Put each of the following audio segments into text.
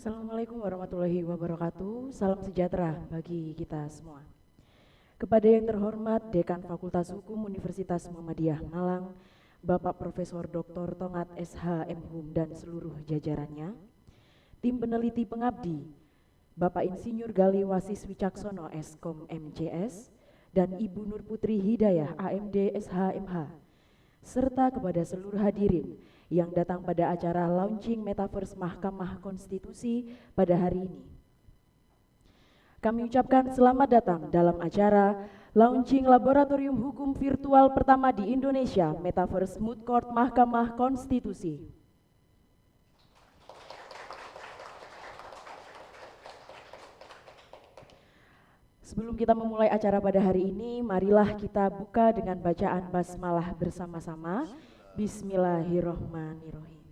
Assalamualaikum warahmatullahi wabarakatuh. Salam sejahtera bagi kita semua. Kepada yang terhormat Dekan Fakultas Hukum Universitas Muhammadiyah Malang, Bapak Profesor Dr. Tongat SH MHum dan seluruh jajarannya, tim peneliti pengabdi, Bapak Insinyur Gali Wasis Wicaksono Eskom MCS, dan Ibu Nur Putri Hidayah AMD SHMH, serta kepada seluruh hadirin yang datang pada acara launching Metaverse Mahkamah Konstitusi pada hari ini. Kami ucapkan selamat datang dalam acara launching Laboratorium Hukum Virtual pertama di Indonesia, Metaverse Moot Court Mahkamah Konstitusi. Sebelum kita memulai acara pada hari ini, marilah kita buka dengan bacaan basmalah bersama-sama. Bismillahirrohmanirrohim.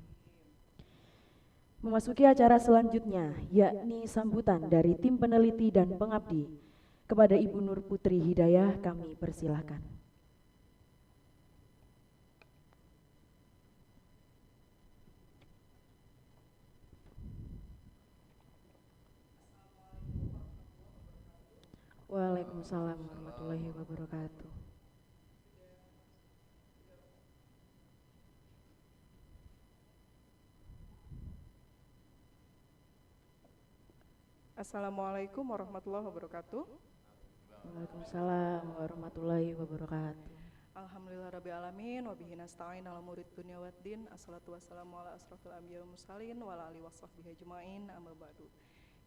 Memasuki acara selanjutnya, yakni sambutan dari tim peneliti dan pengabdi. Kepada Ibu Nur Putri Hidayah kami persilahkan. Waalaikumsalam warahmatullahi wabarakatuh. Assalamualaikum warahmatullahi wabarakatuh. Waalaikumsalam warahmatullahi wabarakatuh. Alhamdulillahirrabbilalamin wabihi nasta'in ala murid dunia waddin. Assalatu wassalamu ala asrafil anbiya wal mursalin wa ala alihi washabbihi ajmain, amma ba'du.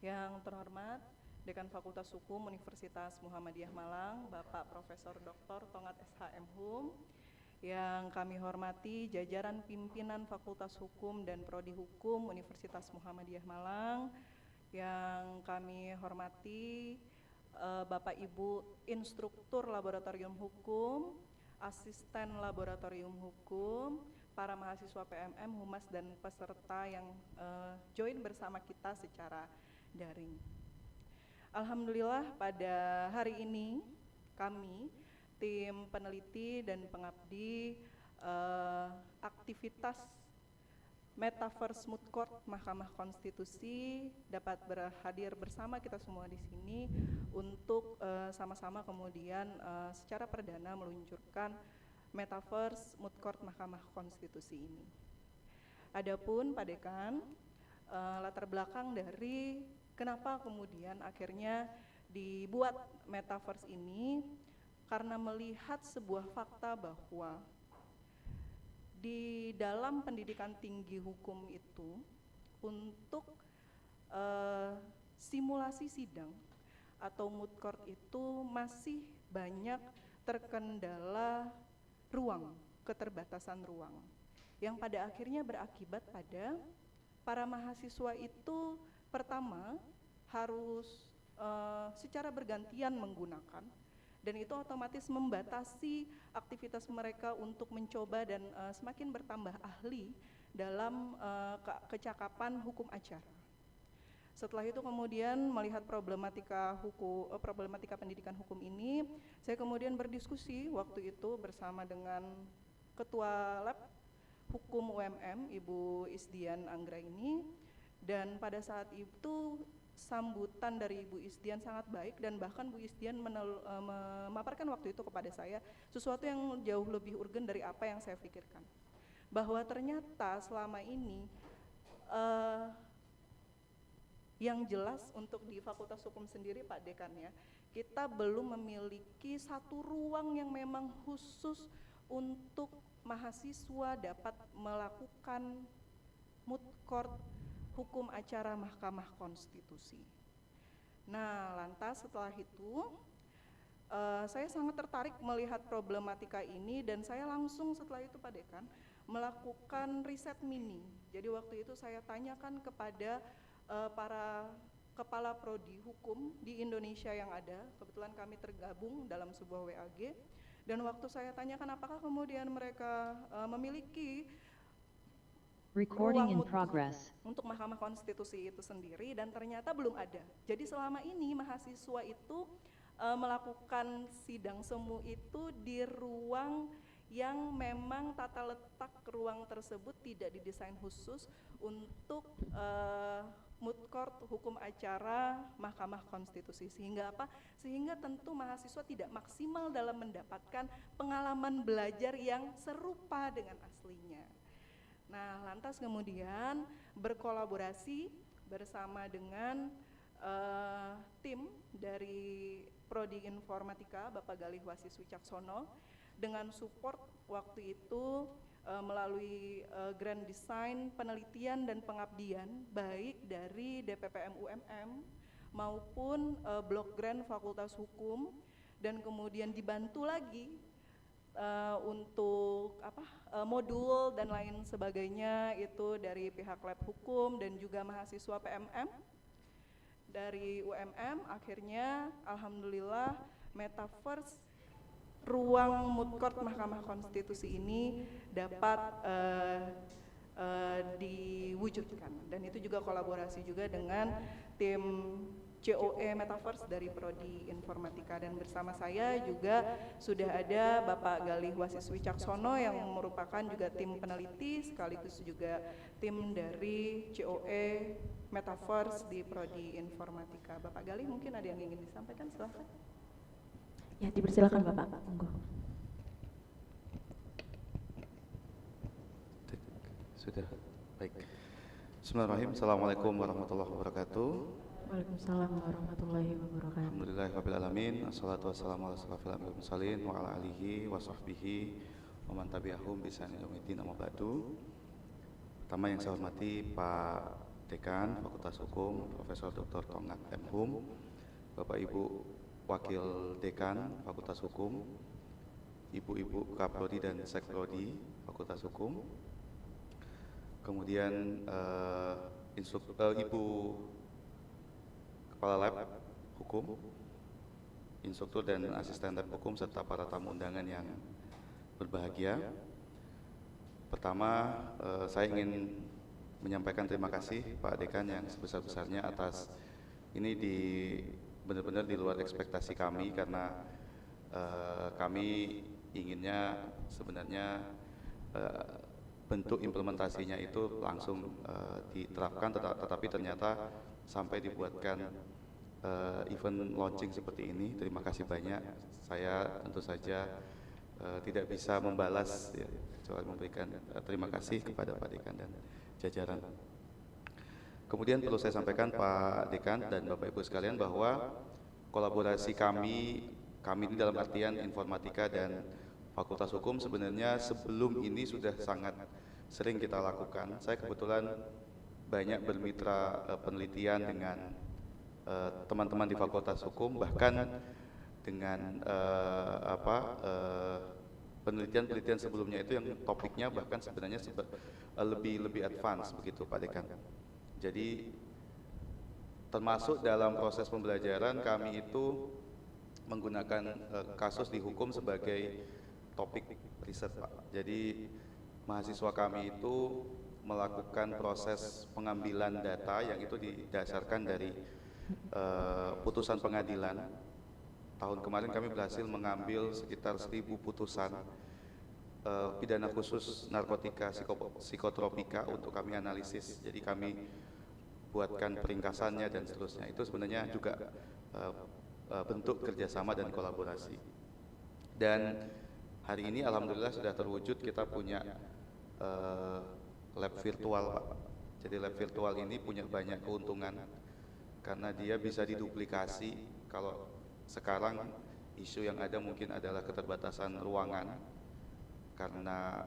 Yang terhormat Dekan Fakultas Hukum Universitas Muhammadiyah Malang, Bapak Profesor Dr. Tongat SH MHum, yang kami hormati jajaran pimpinan Fakultas Hukum dan Prodi Hukum Universitas Muhammadiyah Malang, yang kami hormati Bapak Ibu Instruktur Laboratorium Hukum, Asisten Laboratorium Hukum, para mahasiswa PMM, Humas, dan peserta yang join bersama kita secara daring. Alhamdulillah pada hari ini kami, tim peneliti dan pengabdi aktivitas Metaverse Moot Court Mahkamah Konstitusi dapat berhadir bersama kita semua di sini untuk sama-sama kemudian secara perdana meluncurkan Metaverse Moot Court Mahkamah Konstitusi ini. Adapun Pak Dekan, latar belakang dari kenapa kemudian akhirnya dibuat Metaverse ini, karena melihat sebuah fakta bahwa di dalam pendidikan tinggi hukum itu untuk simulasi sidang atau moot court itu masih banyak terkendala ruang, keterbatasan ruang, yang pada akhirnya berakibat pada para mahasiswa itu pertama harus secara bergantian menggunakan, dan itu otomatis membatasi aktivitas mereka untuk mencoba dan semakin bertambah ahli dalam kecakapan hukum acara. Setelah itu kemudian melihat problematika pendidikan hukum ini, saya kemudian berdiskusi waktu itu bersama dengan Ketua Lab Hukum UMM, Ibu Isdian Anggraini, dan pada saat itu sambutan dari Ibu Isdian sangat baik, dan bahkan Bu Isdian memaparkan waktu itu kepada saya sesuatu yang jauh lebih urgen dari apa yang saya pikirkan, bahwa ternyata selama ini yang jelas untuk di Fakultas Hukum sendiri Pak Dekan ya, kita belum memiliki satu ruang yang memang khusus untuk mahasiswa dapat melakukan moot court hukum acara Mahkamah Konstitusi. Nah, lantas setelah itu saya sangat tertarik melihat problematika ini, dan saya langsung setelah itu Pak Dekan melakukan riset mini. Jadi waktu itu saya tanyakan kepada para kepala prodi hukum di Indonesia yang ada, kebetulan kami tergabung dalam sebuah WAG, dan waktu saya tanyakan apakah kemudian mereka memiliki Recording in progress. untuk Mahkamah Konstitusi itu sendiri, dan ternyata belum ada. Jadi selama ini mahasiswa itu melakukan sidang semu itu di ruang yang memang tata letak ruang tersebut tidak didesain khusus untuk moot court hukum acara Mahkamah Konstitusi. Sehingga apa? Sehingga tentu mahasiswa tidak maksimal dalam mendapatkan pengalaman belajar yang serupa dengan aslinya. Nah, lantas kemudian berkolaborasi bersama dengan tim dari Prodi Informatika Bapak Galih Wasis Wicaksono dengan support waktu itu melalui Grand Design Penelitian dan Pengabdian baik dari DPPM UMM maupun Blok Grant Fakultas Hukum, dan kemudian dibantu lagi untuk modul dan lain sebagainya itu dari pihak lab hukum dan juga mahasiswa PMM dari UMM. Akhirnya alhamdulillah metaverse ruang moot court Mahkamah Konstitusi ini dapat diwujudkan, dan itu juga kolaborasi juga dengan tim COE Metaverse dari Prodi Informatika, dan bersama saya juga sudah ada Bapak Galih Wasis Wicaksono yang merupakan juga tim peneliti sekaligus juga tim dari COE Metaverse di Prodi Informatika. Bapak Galih, mungkin ada yang ingin disampaikan, silahkan. Ya, dipersilakan Bapak. Monggo. Sudah, baik. Bismillahirrahmanirrahim. Assalamualaikum warahmatullahi wabarakatuh. Waalaikumsalam warahmatullahi wabarakatuh. Alhamdulillahirabbil alamin. Assalatu wassalamu ala asyrofil anbiya'i wal mursalin wa ala alihi wa sahbihi wa man tabi'ahum bi ihsanin ila yaumil din, amma ba'du. Pertama yang saya hormati Pak Dekan Fakultas Hukum Profesor Dr. Tonggak M. Hum, Bapak Ibu Wakil Dekan Fakultas Hukum, Ibu-ibu Kaprodi dan Sekprodi Fakultas Hukum, kemudian Ibu Kepala Lab Hukum, instruktur dan asisten lab hukum, serta para tamu undangan yang berbahagia. Pertama, saya ingin menyampaikan terima kasih Pak Dekan yang sebesar-besarnya atas ini benar-benar di luar ekspektasi kami, karena kami inginnya sebenarnya bentuk implementasinya itu langsung diterapkan, tetapi ternyata sampai dibuatkan event launching seperti ini. Terima kasih banyak. Saya tentu saja tidak bisa membalas ya, kecuali memberikan terima kasih kepada Pak Dekan dan jajaran. Kemudian perlu saya sampaikan Pak Dekan dan Bapak Ibu sekalian bahwa kolaborasi kami ini dalam artian informatika dan Fakultas Hukum sebenarnya sebelum ini sudah sangat sering kita lakukan. Saya kebetulan banyak bermitra penelitian dengan teman-teman di Fakultas Hukum, bahkan dengan penelitian-penelitian sebelumnya itu yang topiknya bahkan sebenarnya lebih advance begitu Pak Dekan. Jadi termasuk dalam proses pembelajaran kami itu menggunakan kasus di hukum sebagai topik riset Pak. Jadi mahasiswa kami itu melakukan proses pengambilan data yang itu didasarkan dari putusan pengadilan. Tahun kemarin kami berhasil mengambil sekitar 1.000 putusan pidana khusus narkotika psikotropika untuk kami analisis. Jadi kami buatkan peringkasannya dan seterusnya. Itu sebenarnya juga bentuk kerjasama dan kolaborasi. Dan hari ini alhamdulillah sudah terwujud, kita punya lab virtual Pak. Jadi lab virtual ini punya banyak keuntungan karena dia bisa diduplikasi. Kalau sekarang isu yang ada mungkin adalah keterbatasan ruangan karena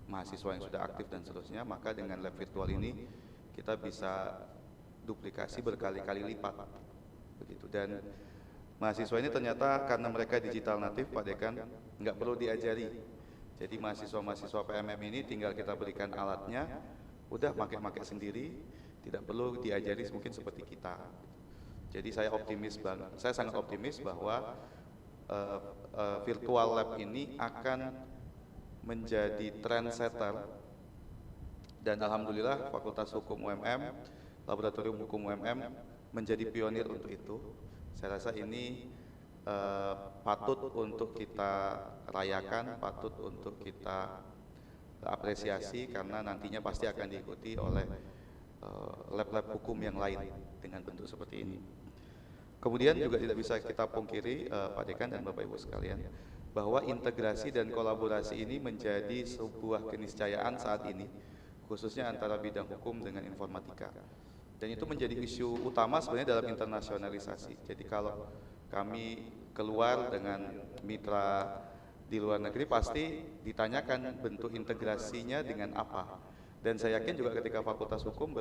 mahasiswa yang sudah aktif dan seterusnya, maka dengan lab virtual ini kita bisa duplikasi berkali-kali lipat begitu. Dan mahasiswa ini ternyata karena mereka digital natif Pak Dekan, nggak perlu diajari. Jadi mahasiswa-mahasiswa PMM ini tinggal kita berikan alatnya, udah pakai sendiri, tidak perlu diajari mungkin seperti kita. Jadi saya optimis banget, saya sangat optimis bahwa virtual lab ini akan menjadi trendsetter, dan alhamdulillah Fakultas Hukum UMM, Laboratorium Hukum UMM menjadi pionir untuk itu. Saya rasa ini patut untuk kita rayakan, patut untuk kita apresiasi, karena nantinya pasti akan diikuti oleh lab-lab hukum yang lain dengan bentuk seperti ini. Kemudian juga tidak bisa kita pungkiri Pak Dekan dan Bapak Ibu sekalian, bahwa integrasi dan kolaborasi ini menjadi sebuah keniscayaan saat ini, khususnya antara bidang hukum dengan informatika. Dan itu menjadi isu utama sebenarnya dalam internasionalisasi. Jadi kalau kami keluar dengan mitra di luar negeri, pasti ditanyakan bentuk integrasinya dengan apa. Dan saya yakin juga ketika Fakultas Hukum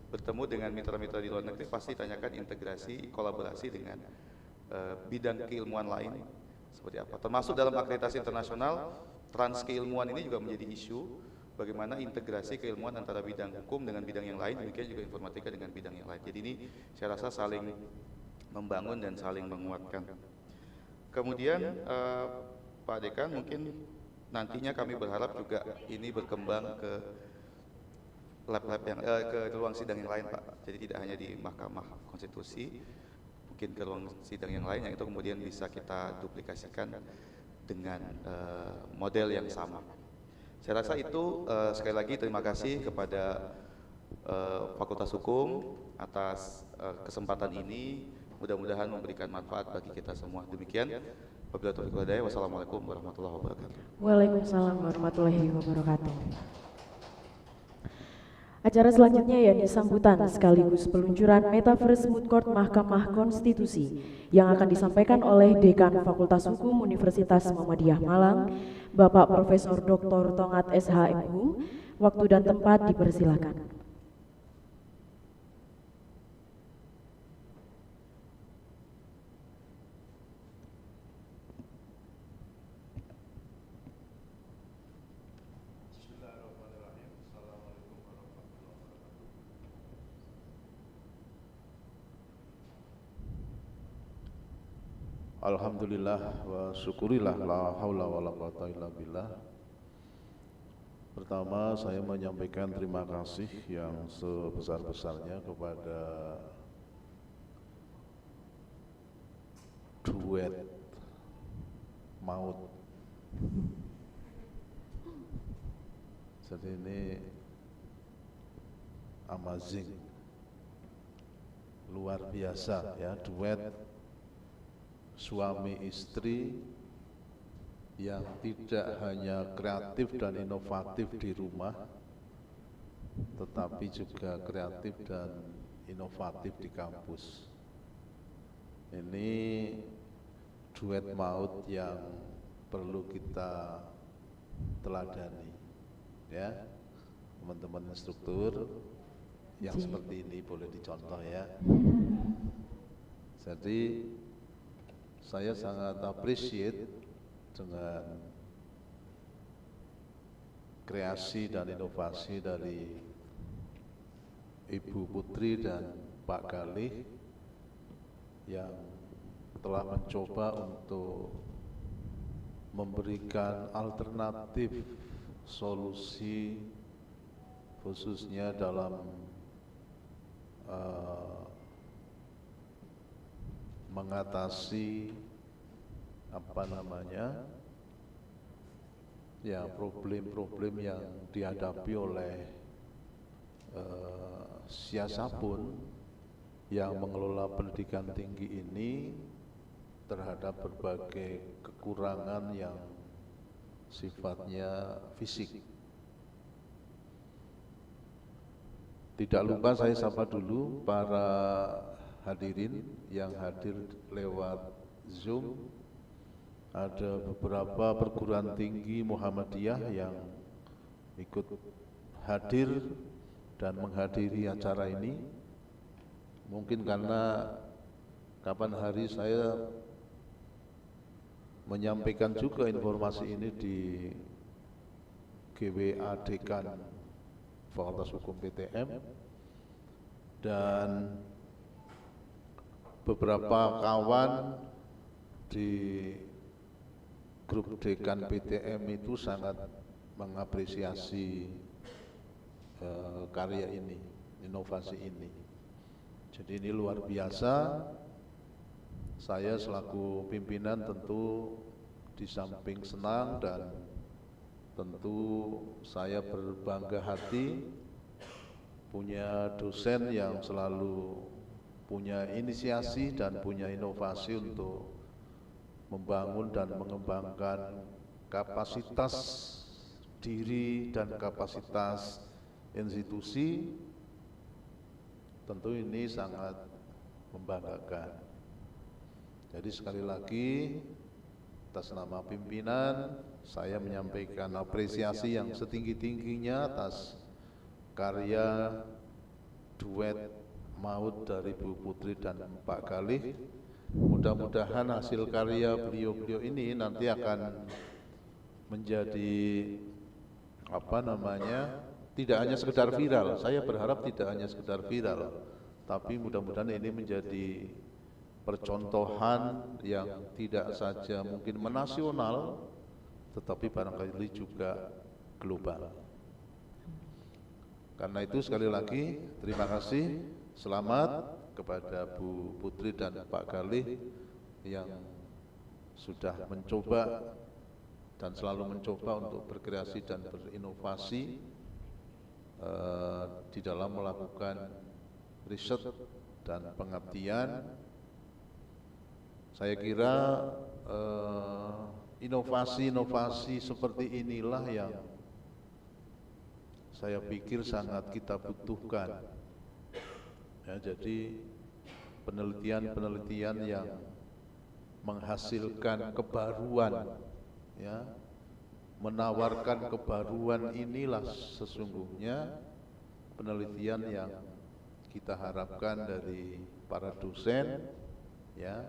bertemu dengan mitra-mitra di luar negeri, pasti tanyakan integrasi, kolaborasi dengan bidang keilmuan lain seperti apa. Termasuk dalam akreditasi internasional, trans keilmuan ini juga menjadi isu, bagaimana integrasi keilmuan antara bidang hukum dengan bidang yang lain, demikian juga informatika dengan bidang yang lain. Jadi ini saya rasa saling membangun dan saling menguatkan. Kemudian Pak Dekan, mungkin nantinya kami berharap juga ini berkembang ke lab-lab yang ke ruang sidang yang lain, Pak. Jadi tidak hanya di Mahkamah Konstitusi, mungkin ke ruang sidang yang lain yang itu kemudian bisa kita duplikasikan dengan model yang sama. Saya rasa itu sekali lagi terima kasih kepada Fakultas Hukum atas kesempatan ini. Mudah-mudahan memberikan manfaat bagi kita semua. Demikian. Wabillahi taufiq wal hidayah. Wassalamualaikum warahmatullahi wabarakatuh. Waalaikumsalam warahmatullahi wabarakatuh. Acara selanjutnya yakni sambutan sekaligus peluncuran Metaverse Moot Court Mahkamah Konstitusi yang akan disampaikan oleh Dekan Fakultas Hukum Universitas Muhammadiyah Malang, Bapak Profesor Dr. Tongat SHMU. Waktu dan tempat dipersilakan. Alhamdulillah wa syukurillah la haula wa la quwata illa billah. Pertama saya menyampaikan terima kasih yang sebesar-besarnya kepada duet maut. Jadi ini amazing, luar biasa ya, duet suami istri yang tidak hanya kreatif dan inovatif di rumah, tetapi juga kreatif dan inovatif di kampus. Ini duet maut yang perlu kita teladani, ya teman-teman instruktur yang seperti ini boleh dicontoh ya. Jadi saya sangat appreciate dengan kreasi dan inovasi dari Ibu Putri dan Pak Galih yang telah mencoba untuk memberikan alternatif solusi khususnya dalam mengatasi problem-problem yang dihadapi oleh siapapun yang mengelola pendidikan tinggi ini terhadap berbagai kekurangan yang sifatnya fisik. Tidak lupa saya sapa dulu para hadirin yang hadir lewat Zoom. Ada beberapa perguruan tinggi Muhammadiyah yang ikut hadir dan menghadiri acara ini. Mungkin karena kapan hari saya menyampaikan juga informasi ini di GWA Dekan Fakultas Hukum PTM, dan beberapa kawan di grup Dekan PTM itu sangat mengapresiasi karya ini, inovasi ini. Jadi ini luar biasa. Saya selaku pimpinan tentu di samping senang dan tentu saya berbangga hati punya dosen yang selalu punya inisiasi dan punya inovasi untuk membangun dan mengembangkan kapasitas diri dan kapasitas institusi, tentu ini sangat membanggakan. Jadi sekali lagi atas nama pimpinan saya menyampaikan apresiasi yang setinggi-tingginya atas karya duet maut dari Bu Putri dan Pak Galih. Mudah-mudahan hasil karya beliau-beliau ini nanti akan menjadi tidak hanya sekedar viral. Saya berharap tidak hanya sekedar viral, tapi mudah-mudahan ini menjadi percontohan yang tidak saja mungkin menasional, tetapi barangkali juga global. Karena itu sekali lagi terima kasih, selamat kepada Bu Putri dan Pak Galih yang sudah mencoba dan selalu mencoba untuk berkreasi dan berinovasi di dalam melakukan riset dan pengabdian. Saya kira inovasi-inovasi seperti inilah yang saya pikir sangat kita butuhkan. Ya, jadi penelitian-penelitian yang menghasilkan kebaruan, ya, menawarkan kebaruan inilah sesungguhnya penelitian yang kita harapkan dari para dosen, ya,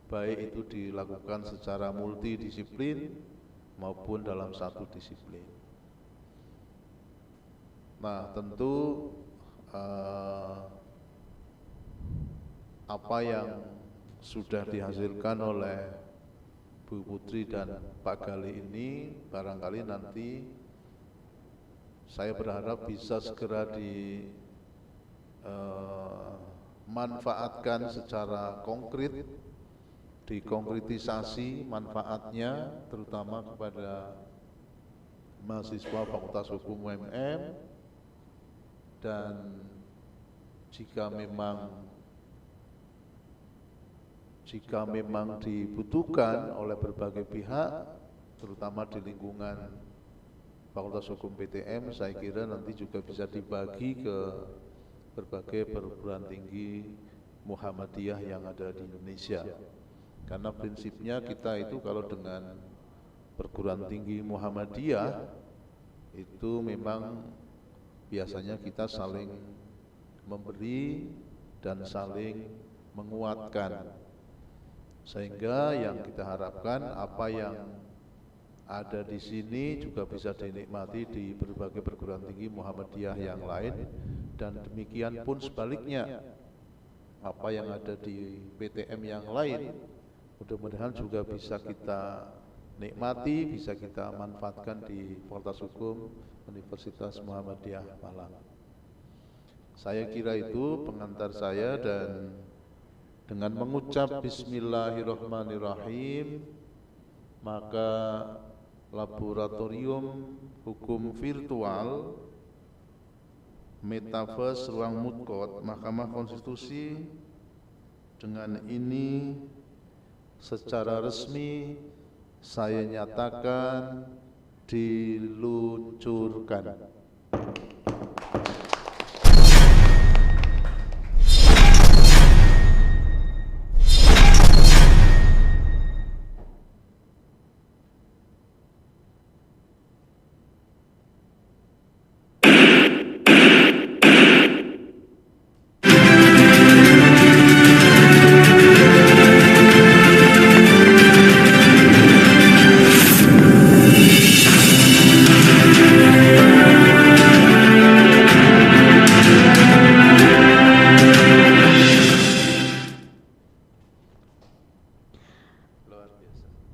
baik itu dilakukan secara multidisiplin maupun dalam satu disiplin. Nah, tentu apa yang sudah dihasilkan oleh Bu Putri dan Pak Galih ini barangkali nanti saya berharap bisa segera dimanfaatkan secara konkret, dikonkretisasi manfaatnya terutama kepada mahasiswa Fakultas Hukum UMM, dan jika memang dibutuhkan oleh berbagai pihak, terutama di lingkungan Fakultas Hukum PTM, saya kira nanti juga bisa dibagi ke berbagai perguruan tinggi Muhammadiyah yang ada di Indonesia. Karena prinsipnya kita itu kalau dengan perguruan tinggi Muhammadiyah itu memang biasanya kita saling memberi dan saling menguatkan. Sehingga yang kita harapkan apa yang ada di sini juga bisa dinikmati di berbagai perguruan tinggi Muhammadiyah yang lain, dan demikian pun sebaliknya, apa yang ada di PTM yang lain mudah-mudahan juga bisa kita nikmati, bisa kita manfaatkan di Fakultas Hukum Universitas Muhammadiyah Malang. Saya kira itu pengantar saya, dan dengan mengucap Bismillahirrahmanirrahim, maka Laboratorium Hukum Virtual Metaverse Ruang Moot Mahkamah Konstitusi dengan ini secara resmi saya nyatakan diluncurkan.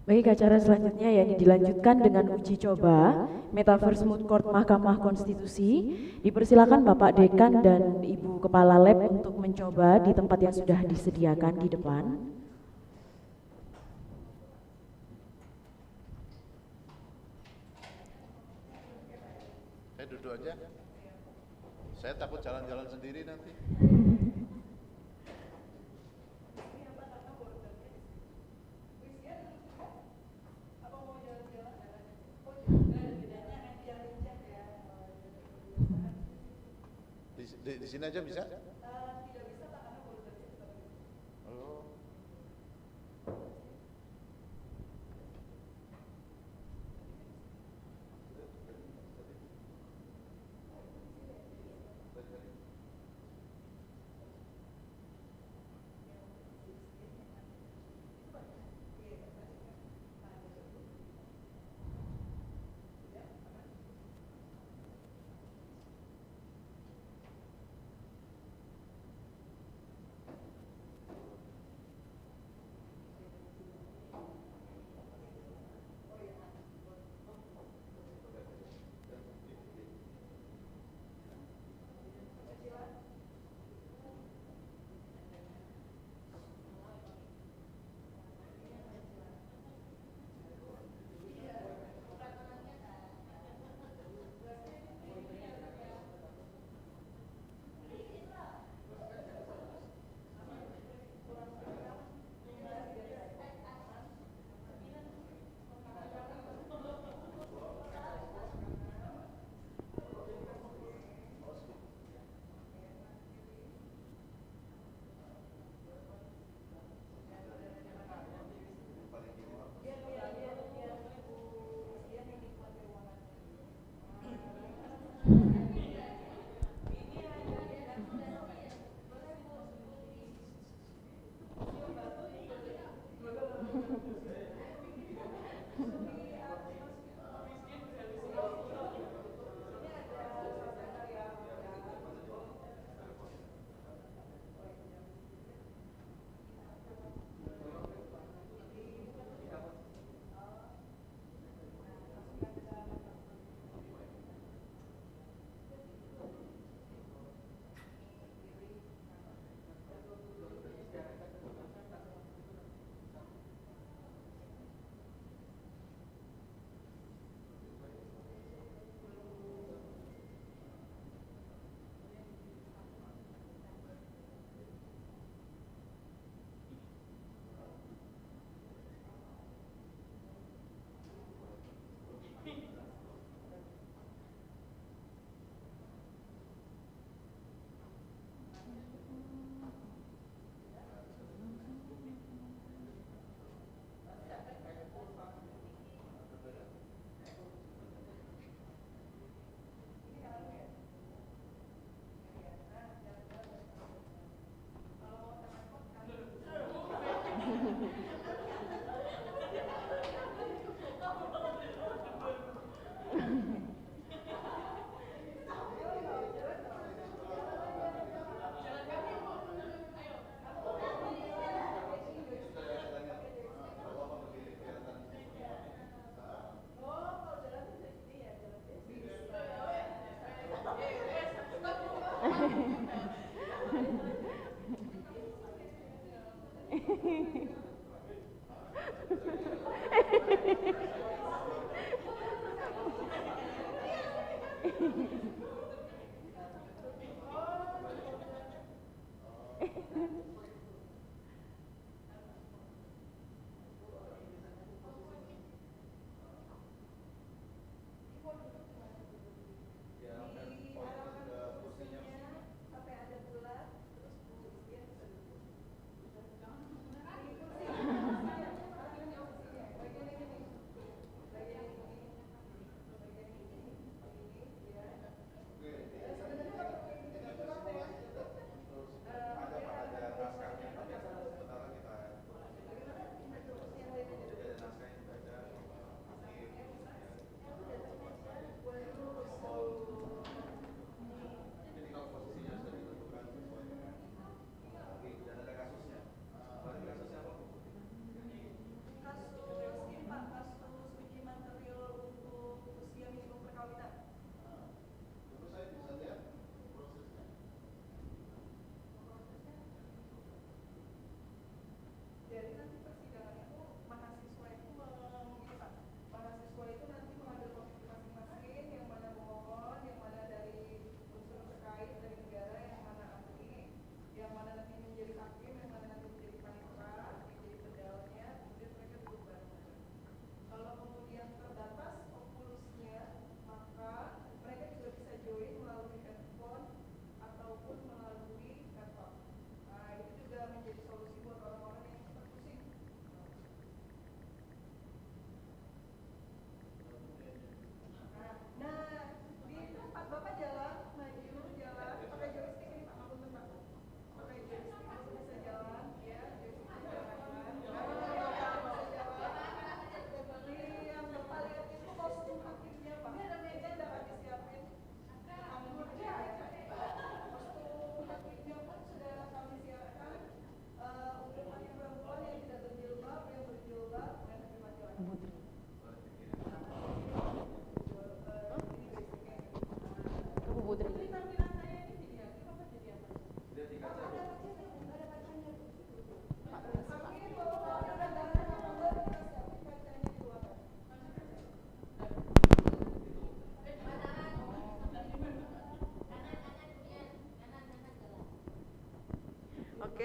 Baik, acara selanjutnya yakni dilanjutkan dengan uji coba Metaverse Moot Court Mahkamah Konstitusi. Dipersilakan Bapak Dekan dan Ibu Kepala Lab untuk mencoba di tempat yang sudah disediakan di depan. Duduk aja. Saya takut jalan-jalan sendiri nanti. Di sini aja bisa? Oh.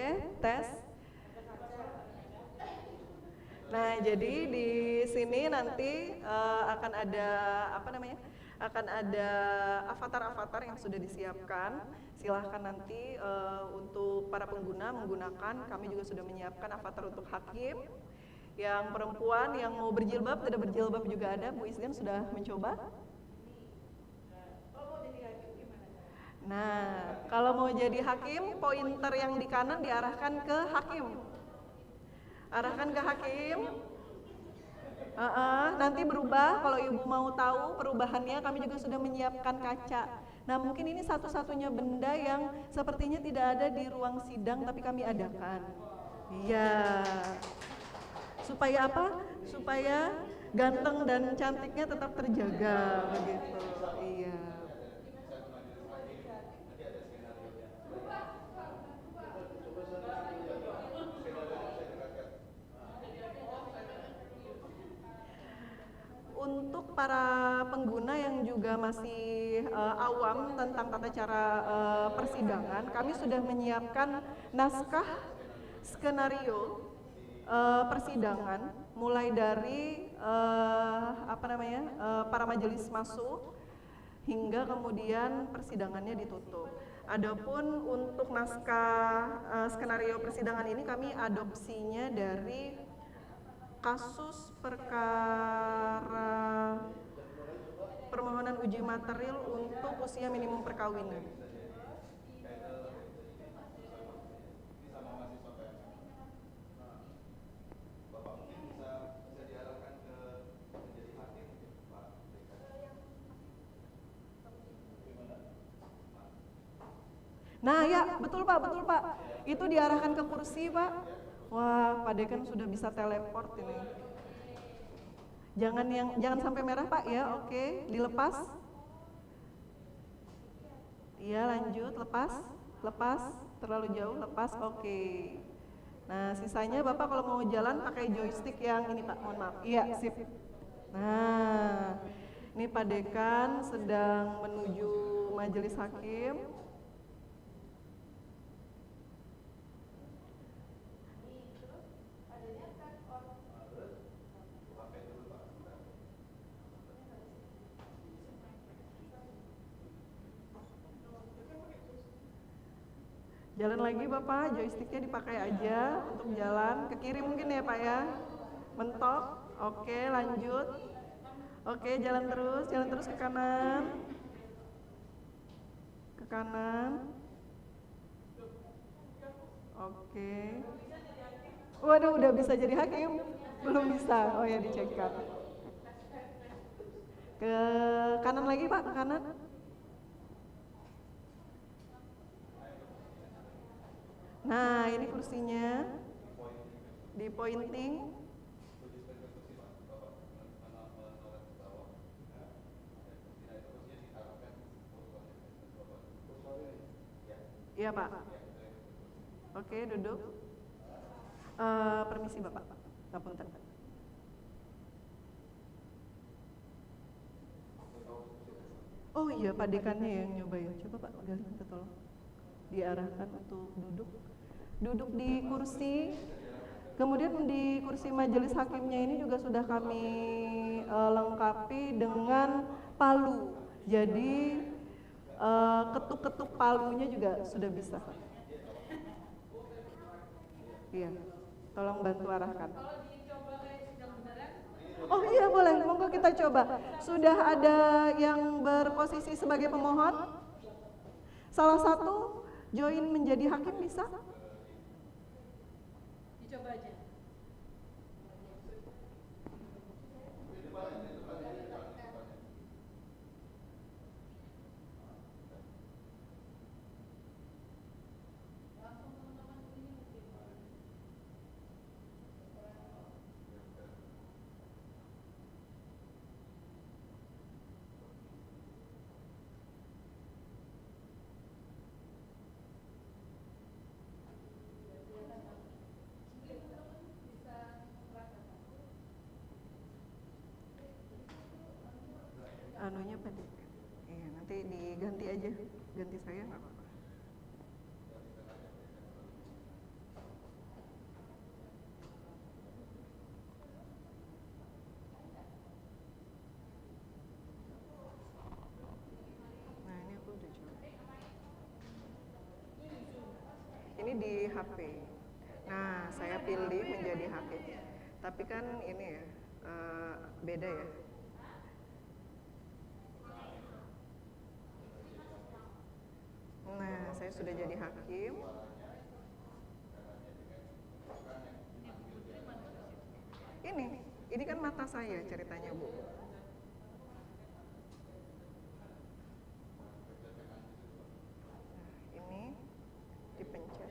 Oke, tes. Nah, jadi di sini nanti akan ada akan ada avatar-avatar yang sudah disiapkan. Silahkan nanti untuk para pengguna menggunakan. Kami juga sudah menyiapkan avatar untuk hakim. Yang perempuan yang mau berjilbab, tidak berjilbab juga ada. Bu Isgan sudah mencoba. Nah, kalau mau jadi hakim, pointer yang di kanan diarahkan ke hakim. Arahkan ke hakim. Nanti berubah, kalau ibu mau tahu perubahannya, kami juga sudah menyiapkan kaca. Nah, mungkin ini satu-satunya benda yang sepertinya tidak ada di ruang sidang, tapi kami adakan. Iya. Supaya apa? Supaya ganteng dan cantiknya tetap terjaga, begitu. Iya. Untuk para pengguna yang juga masih awam tentang tata cara persidangan, kami sudah menyiapkan naskah skenario persidangan, mulai dari para majelis masuk hingga kemudian persidangannya ditutup. Adapun untuk naskah skenario persidangan ini kami adopsinya dari kasus perkara permohonan uji material untuk usia minimum perkawinan. Nah ya, betul Pak. Itu diarahkan ke kursi Pak. Wah, Pak Dekan sudah bisa teleport ini. Jangan sampai merah Pak ya, oke, dilepas. Iya, lanjut, lepas, terlalu jauh, lepas, oke. Nah, sisanya Bapak kalau mau jalan pakai joystick yang ini Pak, mohon maaf. Iya, sip. Nah, ini Pak Dekan sedang menuju majelis hakim. Jalan lagi Bapak, joysticknya dipakai aja untuk jalan. Ke kiri mungkin ya Pak ya. Mentok, oke lanjut. Oke jalan terus ke kanan. Ke kanan. Oke. Waduh udah bisa jadi hakim? Belum bisa, oh ya dicekkan. Ke kanan lagi Pak, ke kanan. Nah, ini kursinya di pointing. Iya Pak. Oke, duduk. Permisi Bapak. Ngapunten. Oh iya, Pak Dekannya yang nyoba ya. Coba Pak, gali minta tolong. Diarahkan untuk duduk di kursi. Kemudian di kursi majelis hakimnya ini juga sudah kami lengkapi dengan palu. Jadi ketuk-ketuk palunya juga sudah bisa. Iya, tolong bantu arahkan. Oh iya boleh, monggo kita coba. Sudah ada yang berposisi sebagai pemohon? Salah satu join menjadi hakim bisa? Dicoba aja. Anunya pendek. Iya, nanti diganti aja. Ganti saya nggak apa-apa. di HP. Nah, saya pilih menjadi hakim. Tapi kan ini ya, beda ya. Nah, saya sudah jadi hakim. Ini kan mata saya ceritanya, Bu. Nah, ini dipencet.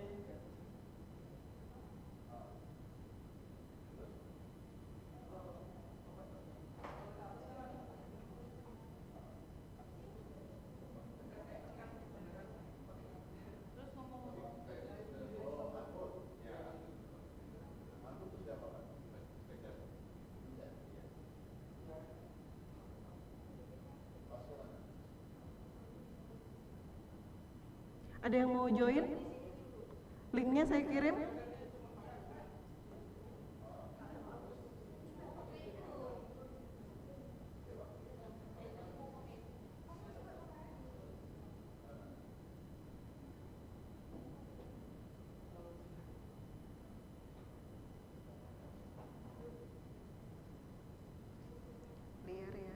Ada yang mau join? Linknya saya kirim. Liar ya.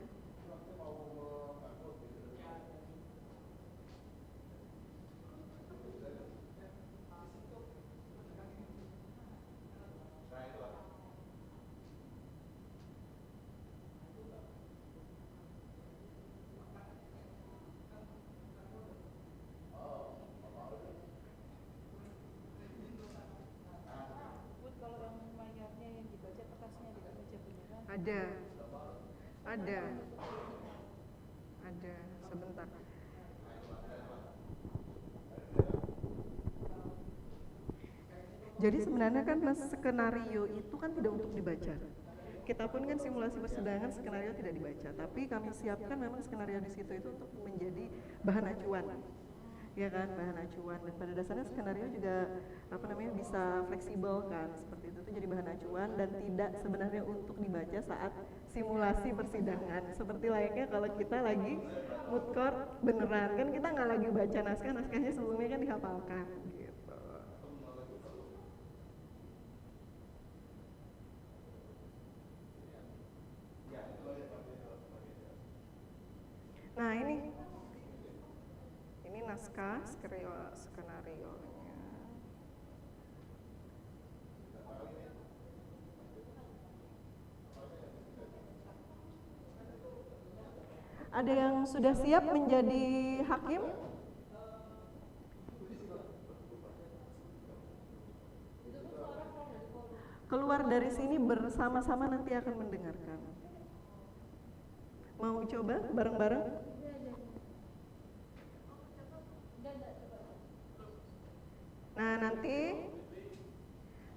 Ada, sebentar. Jadi sebenarnya kan skenario itu kan tidak untuk dibaca. Kita pun kan simulasi persidangan skenario tidak dibaca, tapi kami siapkan memang skenario di situ itu untuk menjadi bahan acuan. Ya kan, bahan acuan, dan pada dasarnya skenario juga bisa fleksibel kan, seperti itu tuh jadi bahan acuan dan tidak sebenarnya untuk dibaca saat simulasi persidangan. Seperti layaknya kalau kita lagi moot court beneran, kan kita nggak lagi baca naskahnya sebelumnya kan dihafalkan gitu. Nah, ini naskah skenario-nya. Ada yang sudah siap menjadi hakim? Keluar dari sini bersama-sama nanti akan mendengarkan. Mau coba bareng-bareng? Nah, nanti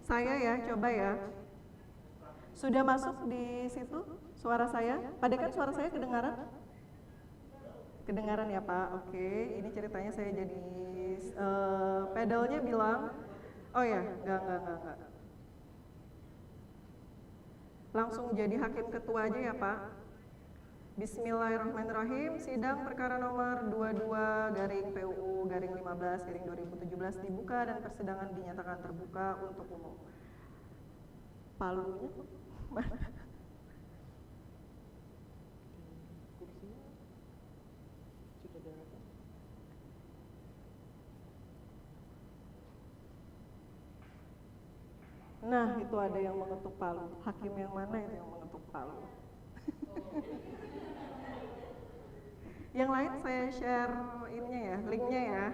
saya ya, coba ya. Sudah masuk di situ suara saya? Pak Dekan, suara saya kedengaran? Kedengaran ya Pak, oke. Ini ceritanya saya jadi pedalnya bilang, oh ya, enggak. Langsung jadi hakim ketua aja ya Pak. Bismillahirrahmanirrahim. Sidang perkara nomor 22/PUU/15/2017 dibuka dan persidangan dinyatakan terbuka untuk umum. Palunya mana? Nah, itu ada yang mengetuk palu. Hakim yang mana itu yang mengetuk palu? Yang lain saya share ininya ya, linknya ya.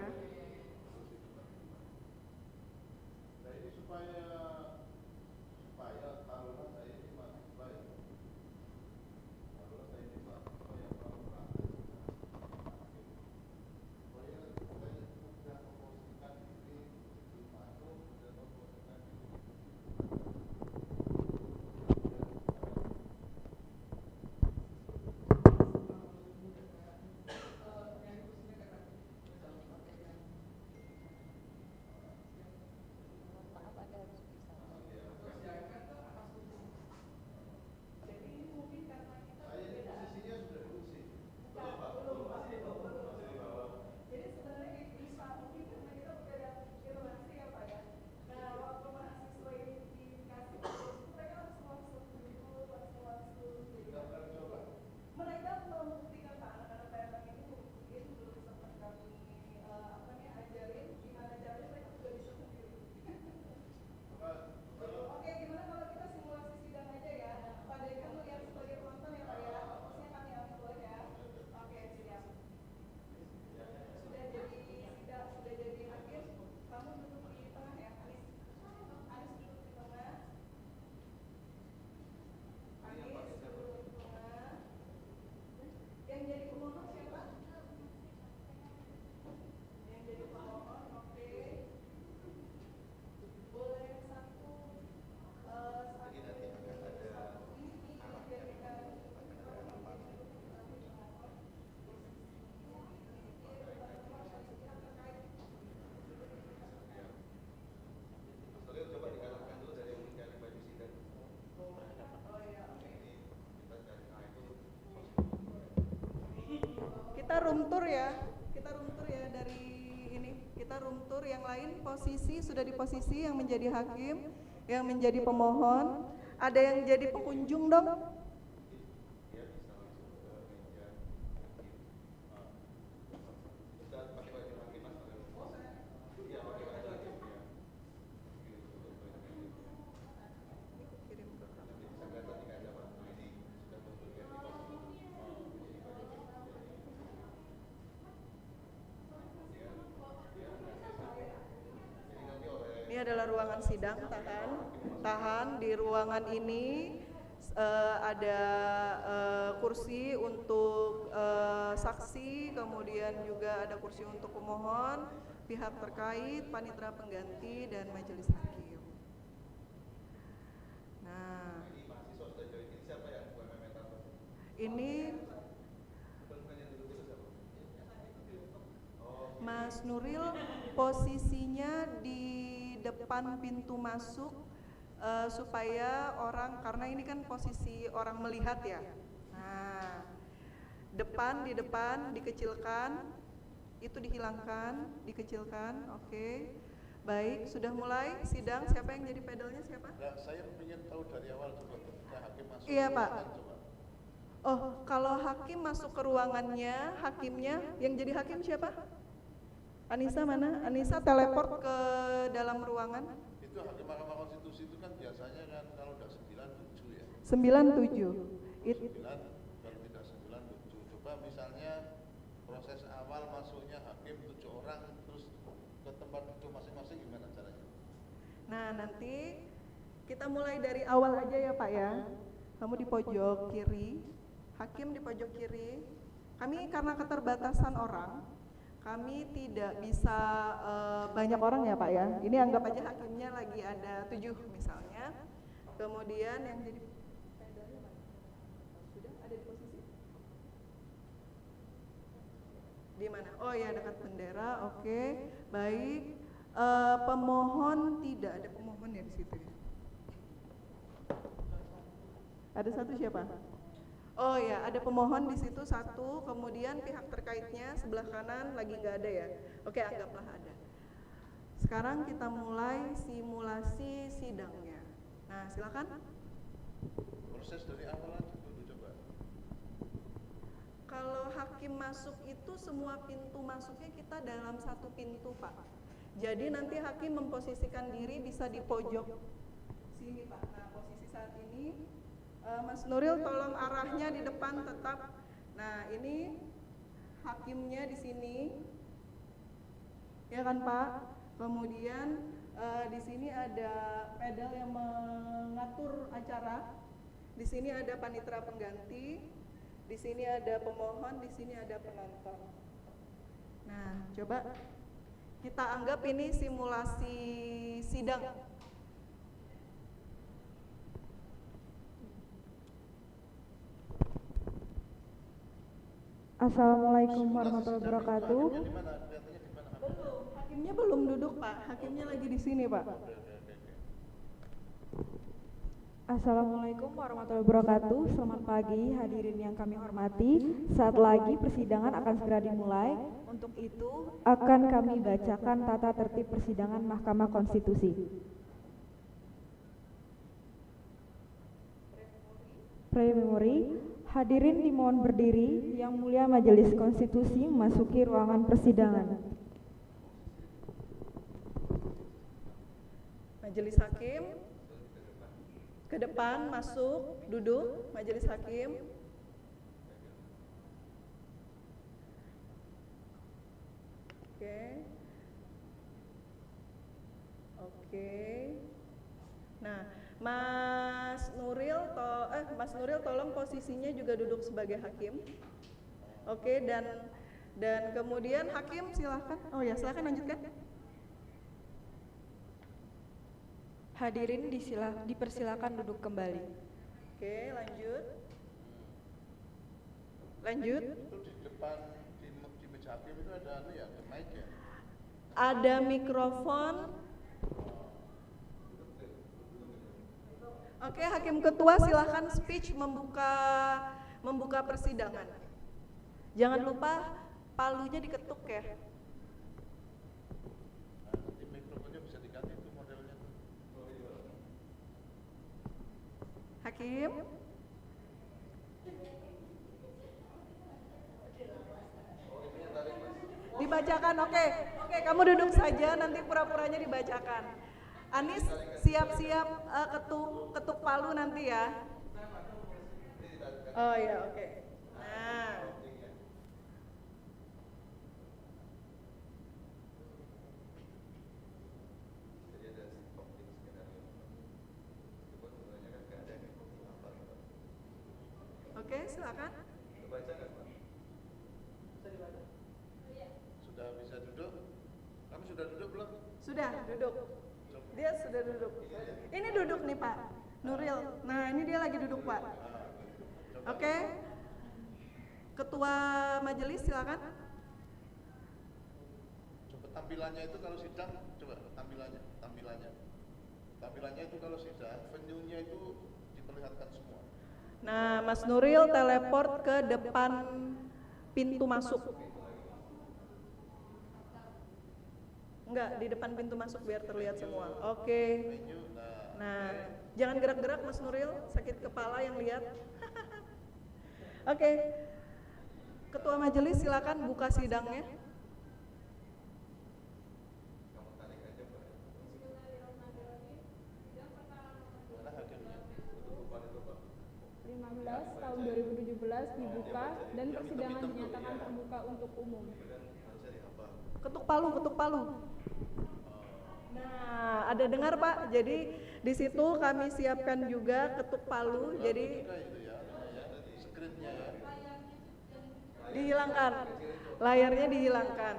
Kita room tour ya. Kita room tour ya dari ini. Kita room tour yang lain posisi sudah di posisi yang menjadi hakim, yang menjadi pemohon. Ada yang jadi pengunjung dong? Ini adalah ruangan sidang, tahan di ruangan ini ada kursi untuk saksi, kemudian juga ada kursi untuk pemohon, pihak terkait, panitera pengganti, dan majelis hakim. Nah, ini Mas Nuril posisinya di depan pintu masuk supaya orang, karena ini kan posisi orang melihat ya. Nah, di depan dikecilkan, itu dihilangkan, dikecilkan. Oke. Baik, sudah mulai sidang. Siapa yang jadi pedalnya, siapa? Nah, saya ingin tahu dari awal coba ketika hakim masuk. Iya, Pak. Oh, kalau hakim masuk ke ruangannya, hakimnya yang jadi hakim siapa? Anissa mana? Anissa teleport ke dalam ruangan. Itu hakim Mahkamah Konstitusi itu kan biasanya kan kalau udah 97 ya. 97. 9, kalau tidak 97. Coba misalnya proses awal masuknya hakim 7 orang terus ke tempat duduk masing-masing gimana caranya? Nah, nanti kita mulai dari awal aja ya Pak ya. Kamu di pojok kiri, hakim di pojok kiri. Kami karena keterbatasan orang, kami tidak bisa banyak orang ya Pak ya. Ini anggap aja hakimnya lagi ada 7 misalnya. Kemudian yang jadi pedalnya mana? Sudah ada di posisi? Di mana? Oh ya, dekat bendera. Oke, baik. Pemohon tidak ada pemohon ya di situ ya. Ada satu siapa? Oh ya, ada pemohon di situ satu, kemudian pihak terkaitnya sebelah kanan lagi nggak ada ya. Oke, anggaplah ada. Sekarang kita mulai simulasi sidangnya. Nah, silakan. Proses dari awal aja dulu coba. Kalau hakim masuk itu semua pintu masuknya kita dalam satu pintu Pak. Jadi nanti hakim memposisikan diri bisa di pojok sini Pak. Nah, posisi saat ini Mas Nuril tolong arahnya di depan tetap. Nah, ini hakimnya di sini, ya kan Pak. Kemudian di sini ada pedal yang mengatur acara. Di sini ada panitera pengganti. Di sini ada pemohon. Di sini ada penonton. Nah, coba kita anggap ini simulasi sidang. Assalamualaikum warahmatullahi wabarakatuh. Belum, hakimnya belum duduk Pak, hakimnya lagi di sini Pak. Assalamualaikum warahmatullahi wabarakatuh. Selamat pagi hadirin yang kami hormati. Saat lagi persidangan akan segera dimulai. Untuk itu akan kami bacakan tata tertib persidangan Mahkamah Konstitusi. Pre-memori. Hadirin dimohon berdiri, Yang Mulia Majelis Konstitusi memasuki ruangan persidangan. Majelis hakim ke depan, masuk, duduk, majelis hakim. Oke. Oke. Nah, Mas Nuril tolong posisinya juga duduk sebagai hakim. Oke, dan kemudian hakim silahkan. Oh ya, silahkan lanjutkan. Hadirin dipersilakan duduk kembali. Oke, lanjut. Lanjut. Itu di depan di meja hakim itu ada ya, mic ya. Ada mikrofon. Oke, hakim ketua silahkan speech membuka persidangan. Jangan lupa palunya diketuk ya. Nanti mikrofonnya bisa diganti itu modelnya. Hakim. Dibacakan, oke. Oke, kamu duduk saja, nanti pura-puranya dibacakan. Anis, siap-siap ketuk palu nanti ya. Oh iya, oke. Nah. Oke, silakan. Sudah bisa duduk? Kamu sudah duduk belum? Sudah duduk. Dia sudah duduk. Ini duduk nih Pak Nuril. Nah ini dia lagi duduk Pak. Oke. Ketua majelis silakan. Coba tampilannya itu kalau sidang, coba tampilannya itu kalau sidang, venue-nya itu diperlihatkan semua. Nah Mas Nuril teleport ke depan pintu masuk. Enggak, di depan pintu masuk biar terlihat semua. Oke. Nah, jangan gerak-gerak Mas Nuril, sakit kepala yang lihat. Oke. Ketua majelis silakan buka sidangnya. Tahun 2017 dibuka dan persidangan dinyatakan terbuka untuk umum. Ketuk palu. Nah, ada dengar Pak? Jadi di situ kami siapkan juga ketuk palu. Jadi dihilangkan, layarnya dihilangkan.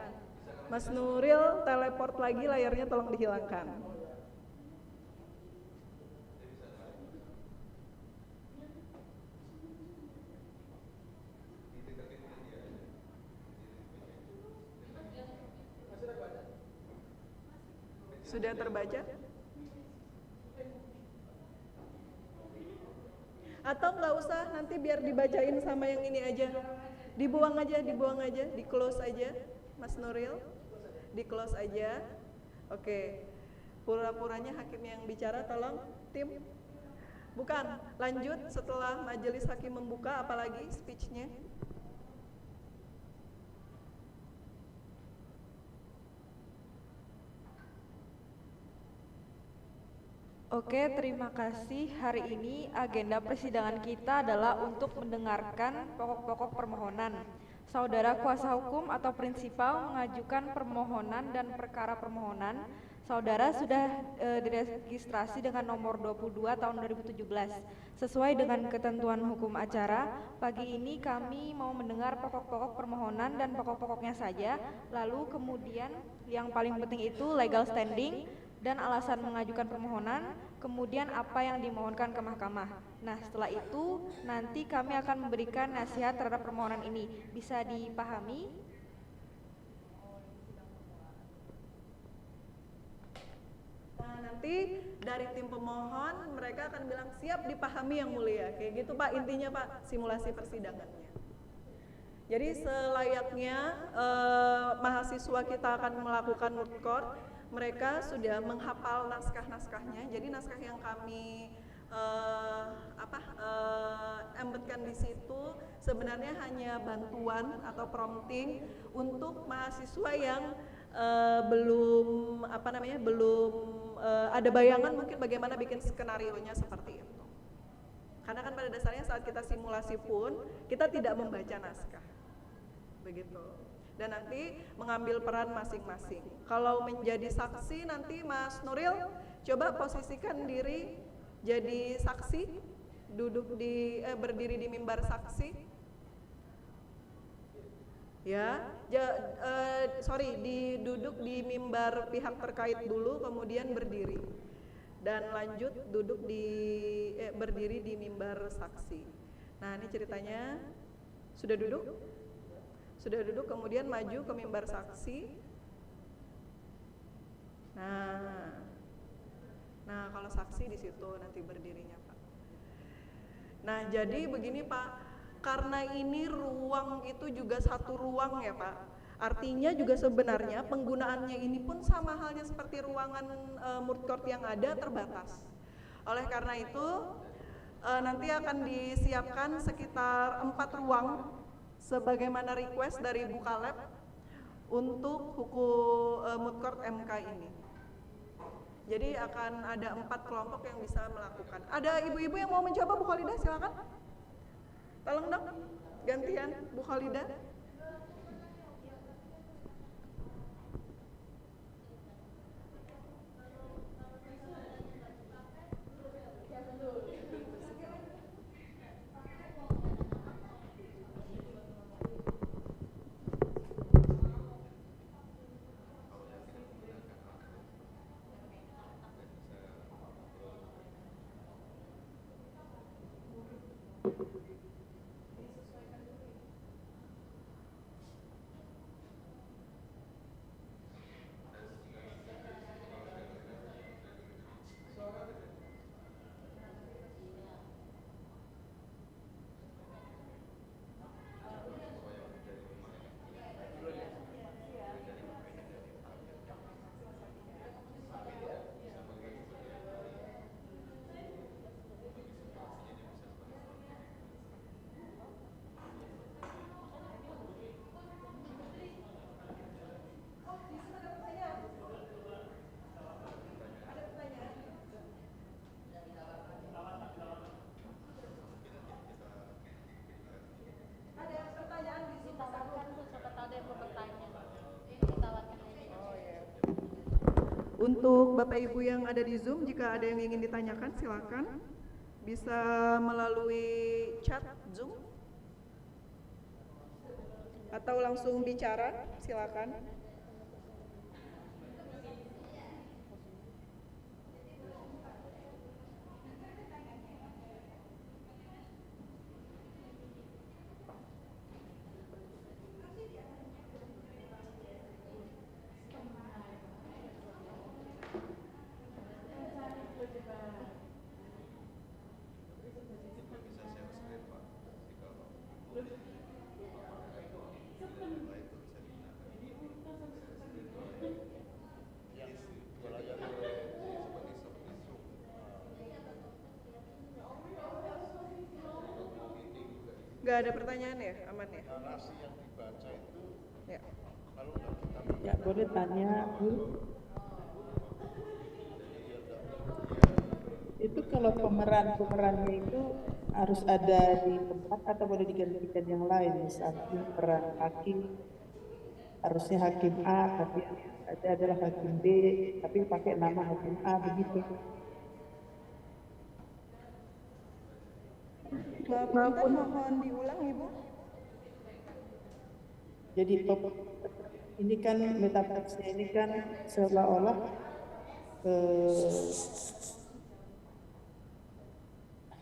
Mas Nuril teleport lagi, layarnya tolong dihilangkan. Sudah terbaca? Atau nggak usah, nanti biar dibacain sama yang ini aja. Dibuang aja, di close aja, Mas Nuril. Di close aja. Oke. Pura-puranya hakim yang bicara, tolong tim. Bukan, lanjut setelah majelis hakim membuka, apalagi speech-nya. Oke, terima kasih. Hari ini agenda persidangan kita adalah untuk mendengarkan pokok-pokok permohonan. Saudara kuasa hukum atau prinsipal mengajukan permohonan dan perkara permohonan. Saudara sudah diregistrasi dengan nomor 22 tahun 2017. Sesuai dengan ketentuan hukum acara, pagi ini kami mau mendengar pokok-pokok permohonan dan pokok-pokoknya saja. Lalu kemudian yang paling penting itu legal standing dan alasan mengajukan permohonan, kemudian apa yang dimohonkan ke mahkamah. Nah, setelah itu nanti kami akan memberikan nasihat terhadap permohonan ini. Bisa dipahami? Nah, nanti dari tim pemohon mereka akan bilang siap dipahami yang mulia. Kayak gitu Pak, intinya Pak, simulasi persidangannya. Jadi selayaknya mahasiswa kita akan melakukan moot court, mereka sudah menghafal naskah-naskahnya. Jadi naskah yang kami embedkan di situ sebenarnya hanya bantuan atau prompting untuk mahasiswa yang belum ada bayangan mungkin bagaimana bikin skenario-nya seperti itu. Karena kan pada dasarnya saat kita simulasi pun kita tidak membaca naskah. Begitu. Dan nanti mengambil peran masing-masing. Kalau menjadi saksi nanti Mas Nuril coba posisikan diri jadi saksi, berdiri di mimbar saksi. Ya, duduk di mimbar pihak terkait dulu, kemudian berdiri. Dan lanjut berdiri di mimbar saksi. Nah, ini ceritanya sudah duduk? Sudah duduk, kemudian maju ke mimbar saksi. Nah, kalau saksi di situ nanti berdirinya Pak. Nah, jadi begini Pak, karena ini ruang itu juga satu ruang ya Pak. Artinya juga sebenarnya penggunaannya ini pun sama halnya seperti ruangan moot court yang ada, terbatas. Oleh karena itu nanti akan disiapkan sekitar 4 ruang sebagaimana request dari Bukalab untuk moot court MK ini. Jadi akan ada 4 kelompok yang bisa melakukan. Ada ibu-ibu yang mau mencoba, Bu Khalidah silakan. Tolong dong, gantian Bu Khalidah. Untuk Bapak Ibu yang ada di Zoom, jika ada yang ingin ditanyakan silakan bisa melalui chat Zoom atau langsung bicara, silakan. Gak ada pertanyaan ya, aman ya? Narasi yang dibaca itu Ya. kalau nggak kita Ya, boleh tanya, Bu. Itu kalau pemerannya itu harus ada di tempat atau boleh digantikan yang lain? Misalnya peran hakim, harusnya hakim A, tapi ada adalah hakim B, tapi pakai nama hakim A begitu. Mohon diulang Ibu. Jadi ini kan metateksnya ini kan seolah-olah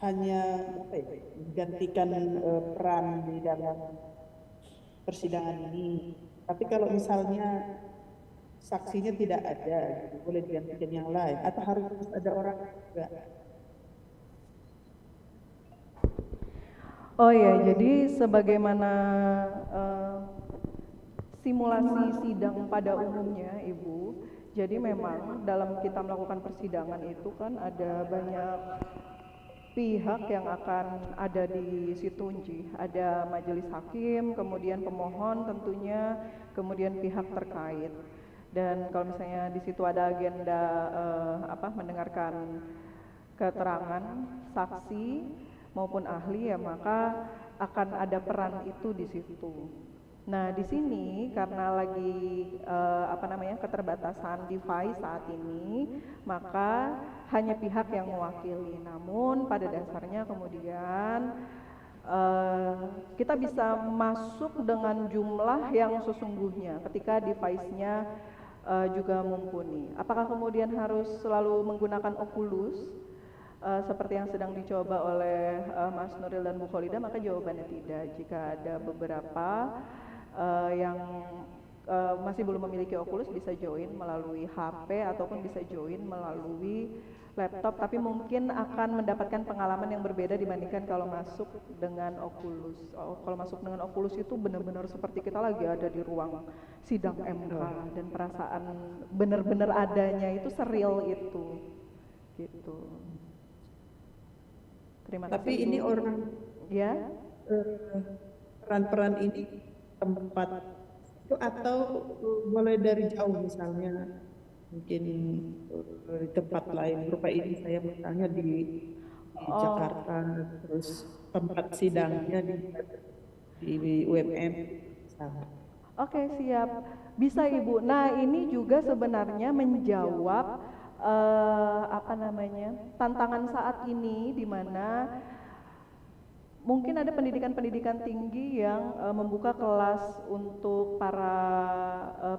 hanya apa ya, menggantikan peran di dalam persidangan ini. Tapi kalau misalnya saksinya tidak ada, gitu, boleh digantikan yang lain atau harus ada orang juga? Oh ya, jadi sebagaimana simulasi sidang pada umumnya, Ibu. Jadi memang dalam kita melakukan persidangan itu kan ada banyak pihak yang akan ada di situ, ada majelis hakim, kemudian pemohon tentunya, kemudian pihak terkait. Dan kalau misalnya di situ ada agenda mendengarkan keterangan saksi maupun ahli, ya maka akan ada peran itu di situ. Nah, di sini karena lagi keterbatasan device saat ini, maka hanya pihak yang mewakili. Namun pada dasarnya kemudian kita bisa masuk dengan jumlah yang sesungguhnya ketika device-nya juga mumpuni. Apakah kemudian harus selalu menggunakan Oculus seperti yang sedang dicoba oleh Mas Nuril dan Bu Khalidah? Maka jawabannya tidak. Jika ada beberapa yang masih belum memiliki Oculus, bisa join melalui HP ataupun bisa join melalui laptop, tapi mungkin akan mendapatkan pengalaman yang berbeda dibandingkan kalau masuk dengan Oculus. Kalau masuk dengan Oculus itu benar-benar seperti kita lagi ada di ruang sidang MK, dan perasaan benar-benar adanya itu seril itu, gitu. Terima kasih. Tapi ini orang ya peran-peran ini tempat itu atau mulai dari jauh, misalnya mungkin di tempat lain berupa ini, saya misalnya di Jakarta, terus tempat sidangnya di UMM misalnya. Oke, siap, bisa Ibu. Nah, ini juga sebenarnya menjawab tantangan saat ini, di mana mungkin ada pendidikan-pendidikan tinggi yang membuka kelas untuk para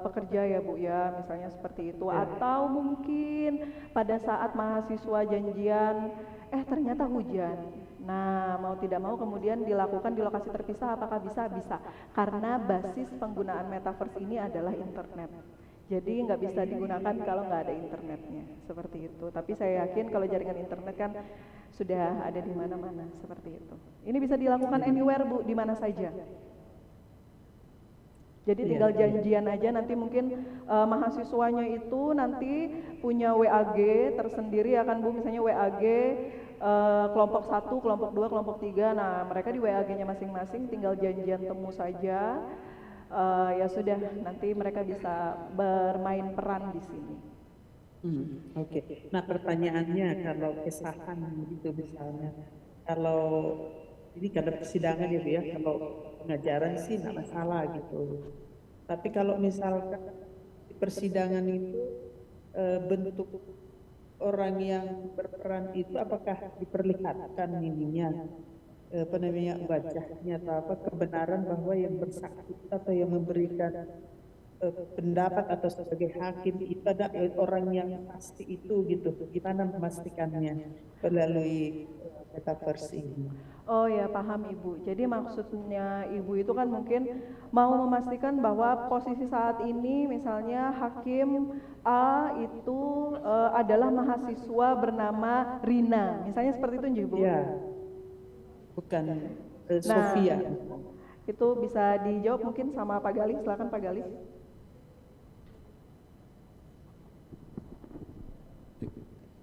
pekerja ya Bu ya, misalnya seperti itu. Atau mungkin pada saat mahasiswa janjian, ternyata hujan. Nah, mau tidak mau kemudian dilakukan di lokasi terpisah, apakah bisa? Bisa. Karena basis penggunaan metaverse ini adalah internet. Jadi nggak bisa digunakan kalau nggak ada internetnya, seperti itu. Tapi saya yakin kalau jaringan internet kan sudah ada di mana-mana, seperti itu. Ini bisa dilakukan anywhere Bu, di mana saja. Jadi tinggal janjian aja, nanti mungkin mahasiswanya itu nanti punya WAG tersendiri ya kan Bu, misalnya WAG kelompok 1, kelompok 2, kelompok 3. Nah, mereka di WAG-nya masing-masing tinggal janjian temu saja. Ya sudah, nanti mereka bisa bermain peran di sini. Oke. Nah, pertanyaannya kalau kesahan gitu misalnya, kalau ini karena persidangan ya Bu ya, kalau pengajaran sih nggak masalah gitu. Tapi kalau misalkan di persidangan itu bentuk orang yang berperan itu apakah diperlihatkan ininya, wajahnya atau apa, kebenaran bahwa yang bersaksi atau yang memberikan pendapat atau sebagai hakim itu ada orang yang pasti itu gitu. Gimana memastikannya melalui metaverse ini? Oh ya, paham Ibu. Jadi maksudnya Ibu itu kan mungkin mau memastikan bahwa posisi saat ini misalnya hakim A itu adalah mahasiswa bernama Rina. Misalnya seperti itu Ibu. Ya. Bukan Sofia. Itu bisa dijawab mungkin sama Pak Galih. Silakan Pak Galih.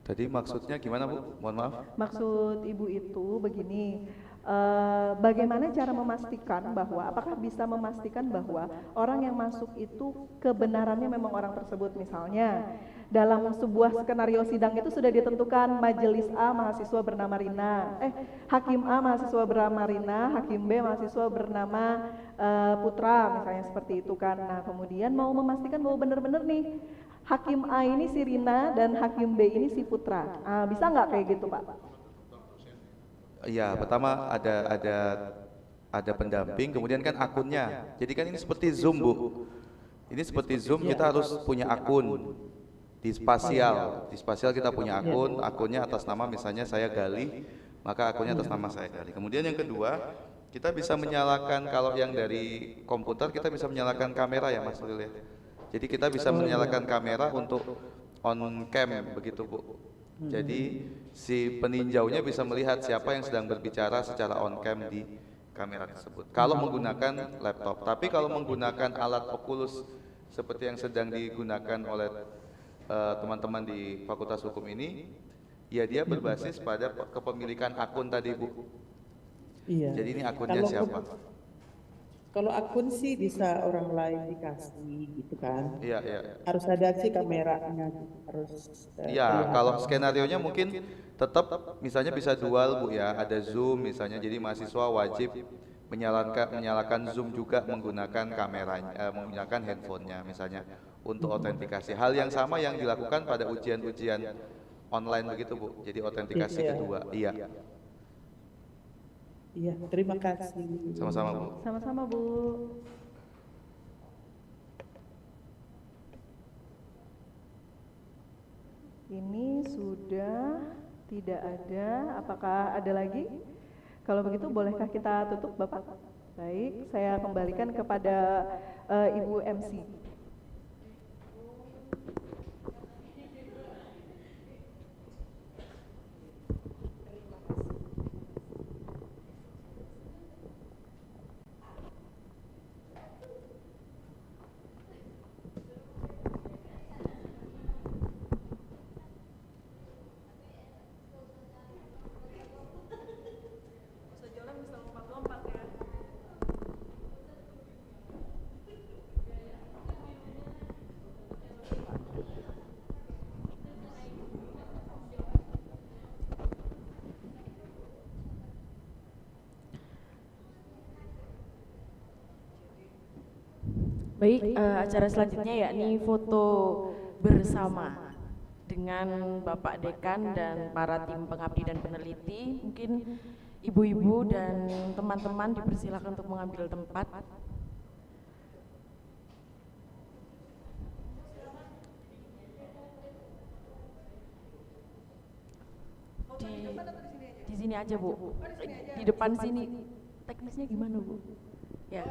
Tadi maksudnya gimana Bu? Mohon maaf. Maksud Ibu itu begini, bagaimana cara memastikan bahwa, apakah bisa memastikan bahwa orang yang masuk itu kebenarannya memang orang tersebut. Misalnya dalam sebuah skenario sidang itu sudah ditentukan majelis A mahasiswa bernama Rina, hakim A mahasiswa bernama Rina, hakim B mahasiswa bernama Putra, misalnya seperti itu kan. Nah, kemudian mau memastikan bahwa benar-benar nih hakim A ini si Rina dan hakim B ini si Putra. Bisa nggak kayak gitu Pak? Iya, pertama ada pendamping, kemudian kan akunnya. Jadi kan ini seperti Zoom Bu. Ini seperti Zoom, kita harus punya akun di spasial. Di spasial kita punya akun, akunnya atas nama misalnya saya Galih, maka akunnya atas nama saya Galih. Kemudian yang kedua, kita bisa menyalakan, kalau yang dari komputer kita bisa menyalakan kamera ya Mas Lil ya. Jadi kita bisa menyalakan kamera untuk on cam begitu Bu. Jadi si peninjaunya bisa melihat siapa yang sedang berbicara secara on cam di kamera tersebut. Kalau menggunakan laptop, tapi kalau menggunakan alat Oculus seperti yang sedang digunakan oleh teman-teman di Fakultas Hukum ini, ya dia berbasis pada kepemilikan akun tadi Bu. Iya. Jadi ini akunnya siapa? Kalau akun sih bisa orang lain dikasih gitu kan. Iya. Harus ada sih kameranya, harus. Iya, kalau skenarionya mungkin tetap misalnya bisa dual Bu ya, ada Zoom misalnya, jadi mahasiswa wajib menyalakan Zoom juga menggunakan kameranya, menggunakan handphonenya misalnya untuk autentikasi. Hal yang sama yang dilakukan pada ujian-ujian online begitu Bu. Jadi autentikasi kedua. Iya. Iya, terima kasih. Sama-sama Bu. Sama-sama Bu. Ini sudah tidak ada. Apakah ada lagi? Kalau begitu bolehkah kita tutup Bapak? Baik, saya kembalikan kepada Ibu MC. Baik, acara selanjutnya yakni foto bersama dengan Bapak Dekan dan para tim pengabdi dan peneliti. Mungkin ibu-ibu dan teman-teman dipersilakan untuk mengambil tempat. Di sini aja Bu, di depan sini. Teknisnya gimana Bu? Ya.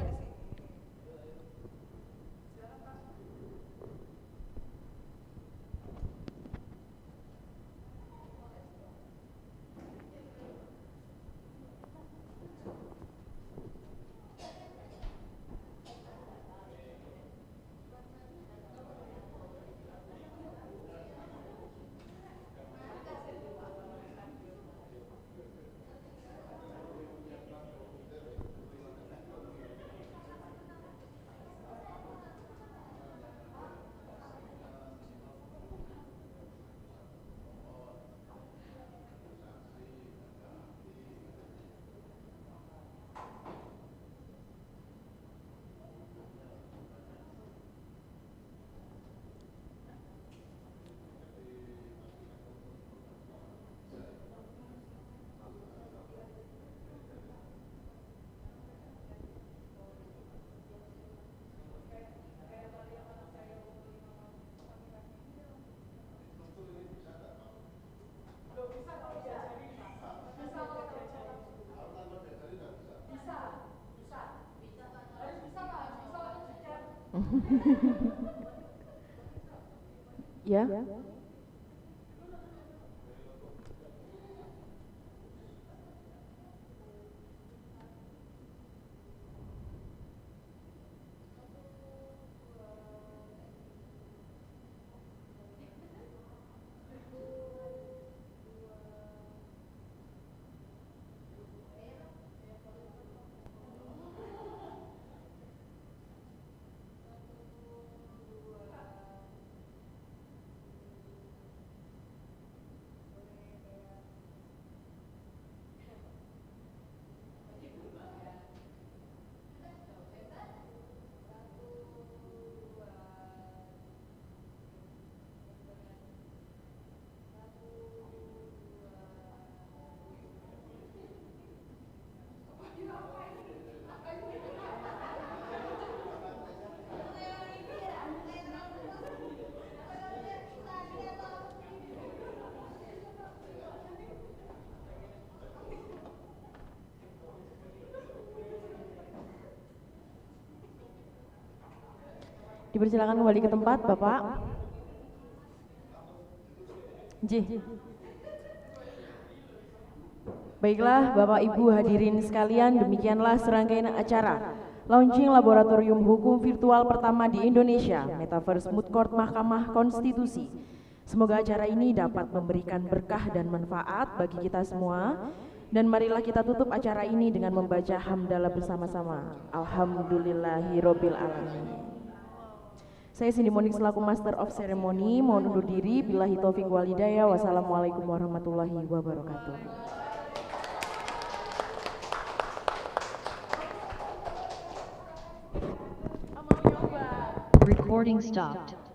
Ya. Dipersilakan kembali ke tempat, Bapak. J. Baiklah, Bapak Ibu hadirin sekalian, demikianlah serangkaian acara launching laboratorium hukum virtual pertama di Indonesia, Metaverse Moot Court Mahkamah Konstitusi. Semoga acara ini dapat memberikan berkah dan manfaat bagi kita semua. Dan marilah kita tutup acara ini dengan membaca hamdalah bersama-sama. Alhamdulillahirabbil alamin. Saya Cindy Monik selaku Master of Ceremony mohon undur diri. Billahi taufiq wal hidayah. Wassalamualaikum warahmatullahi wabarakatuh. Recording stopped.